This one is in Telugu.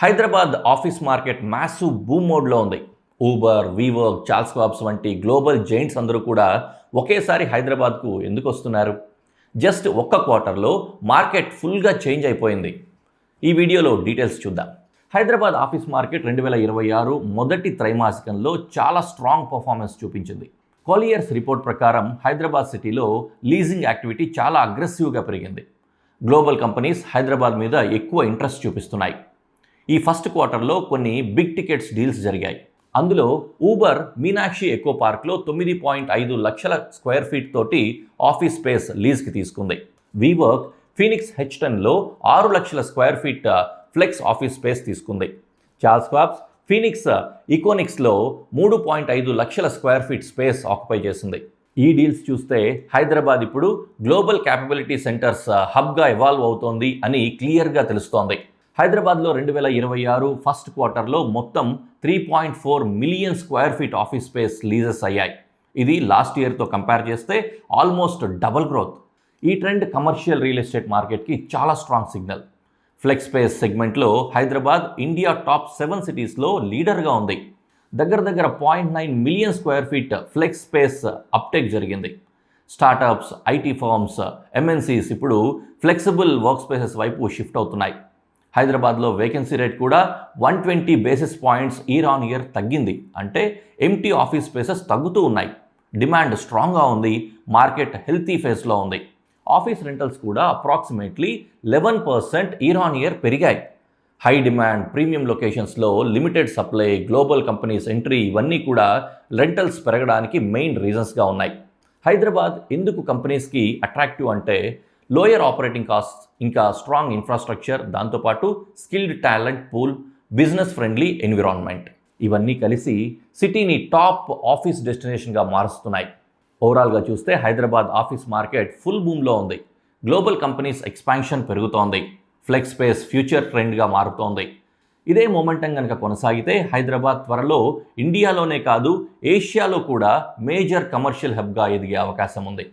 Hyderabad office market massive boom మోడ్లో ఉంది. ఊబర్, వీవర్క్, చార్ల్స్ స్వాబ్స్ వంటి గ్లోబల్ జైంట్స్ అందరూ కూడా ఒకేసారి హైదరాబాద్కు ఎందుకు వస్తున్నారు? జస్ట్ ఒక్క క్వార్టర్లో మార్కెట్ ఫుల్గా చేంజ్ అయిపోయింది. ఈ వీడియోలో డీటెయిల్స్ చూద్దాం. హైదరాబాద్ ఆఫీస్ మార్కెట్ 2026 మొదటి త్రైమాసికంలో చాలా స్ట్రాంగ్ పర్ఫార్మెన్స్ చూపించింది. కాలియర్స్ రిపోర్ట్ ప్రకారం హైదరాబాద్ సిటీలో లీజింగ్ యాక్టివిటీ చాలా అగ్రెసివ్గా పెరిగింది. గ్లోబల్ కంపెనీస్ హైదరాబాద్ మీద ఎక్కువ ఇంట్రెస్ట్ చూపిస్తున్నాయి. ఈ ఫస్ట్ క్వార్టర్లో కొన్ని బిగ్ టికెట్స్ డీల్స్ జరిగాయి. అందులో ఊబర్ మీనాక్షి ఎకో పార్క్లో 9.5 లక్షల స్క్వేర్ ఫీట్ తోటి ఆఫీస్ స్పేస్ లీజ్కి తీసుకుంది. వీవర్క్ ఫీనిక్స్ H10లో 6 లక్షల square feet flex office space తీసుకుంది. చార్ల్స్ స్వాబ్స్ ఫీనిక్స్ ఇకోనిక్స్లో 3.5 లక్షల స్క్వేర్ ఫీట్ స్పేస్ ఆక్యుపై చేసింది. ఈ డీల్స్ చూస్తే హైదరాబాద్ ఇప్పుడు గ్లోబల్ క్యాపబిలిటీ సెంటర్స్ హబ్గా ఎవాల్వ్ అవుతోంది అని క్లియర్గా తెలుస్తోంది. హైదరాబాద్లో 2026 ఫస్ట్ క్వార్టర్లో మొత్తం 3.4 million square feet office space leases అయ్యాయి. ఇది లాస్ట్ ఇయర్తో కంపేర్ చేస్తే ఆల్మోస్ట్ డబల్ గ్రోత్. ఈ ట్రెండ్ కమర్షియల్ రియల్ ఎస్టేట్ మార్కెట్కి చాలా స్ట్రాంగ్ సిగ్నల్. ఫ్లెక్స్ స్పేస్ సెగ్మెంట్లో హైదరాబాద్ ఇండియా టాప్ 7 సిటీస్లో లీడర్గా ఉంది. దగ్గర 0.9 million square feet flex space uptake జరిగింది. స్టార్టప్స్, ఐటీ ఫర్మ్స్, MNCs ఇప్పుడు ఫ్లెక్సిబుల్ వర్క్ స్పేసెస్ వైపు షిఫ్ట్ అవుతున్నాయి. హైదరాబాద్లో వేకెన్సీ రేట్ కూడా 120 basis points year on year తగ్గింది. అంటే ఎంటీ ఆఫీస్ స్పేసెస్ తగ్గుతూ ఉన్నాయి. డిమాండ్ స్ట్రాంగ్గా ఉంది. మార్కెట్ హెల్తీ ఫేస్లో ఉంది. ఆఫీస్ రెంటల్స్ కూడా అప్రాక్సిమేట్లీ 11% ఇయర్ ఆన్ ఇయర్ పెరిగాయి. హై డిమాండ్, ప్రీమియం లొకేషన్స్లో limited supply, global companies entry ఇవన్నీ కూడా రెంటల్స్ పెరగడానికి మెయిన్ రీజన్స్గా ఉన్నాయి. హైదరాబాద్ ఎందుకు కంపెనీస్కి అట్రాక్టివ్ అంటే లోయర్ ఆపరేటింగ్ కాస్ట్స్, ఇంకా స్ట్రాంగ్ ఇన్ఫ్రాస్ట్రక్చర్, దాంతోపాటు skilled talent pool, business friendly environment ఇవన్నీ కలిసి సిటీని టాప్ ఆఫీస్ డెస్టినేషన్గా మారుస్తున్నాయి. ఓవరాల్గా చూస్తే హైదరాబాద్ ఆఫీస్ మార్కెట్ ఫుల్ బూమ్లో ఉంది. గ్లోబల్ కంపెనీస్ ఎక్స్పాన్షన్ పెరుగుతోంది. ఫ్లెక్స్ స్పేస్ ఫ్యూచర్ ట్రెండ్గా మారుతోంది. ఇదే మొమెంటం కనుక కొనసాగితే హైదరాబాద్ త్వరలో ఇండియాలోనే కాదు ఏషియాలో కూడా మేజర్ కమర్షియల్ హబ్గా ఎదిగే అవకాశం ఉంది.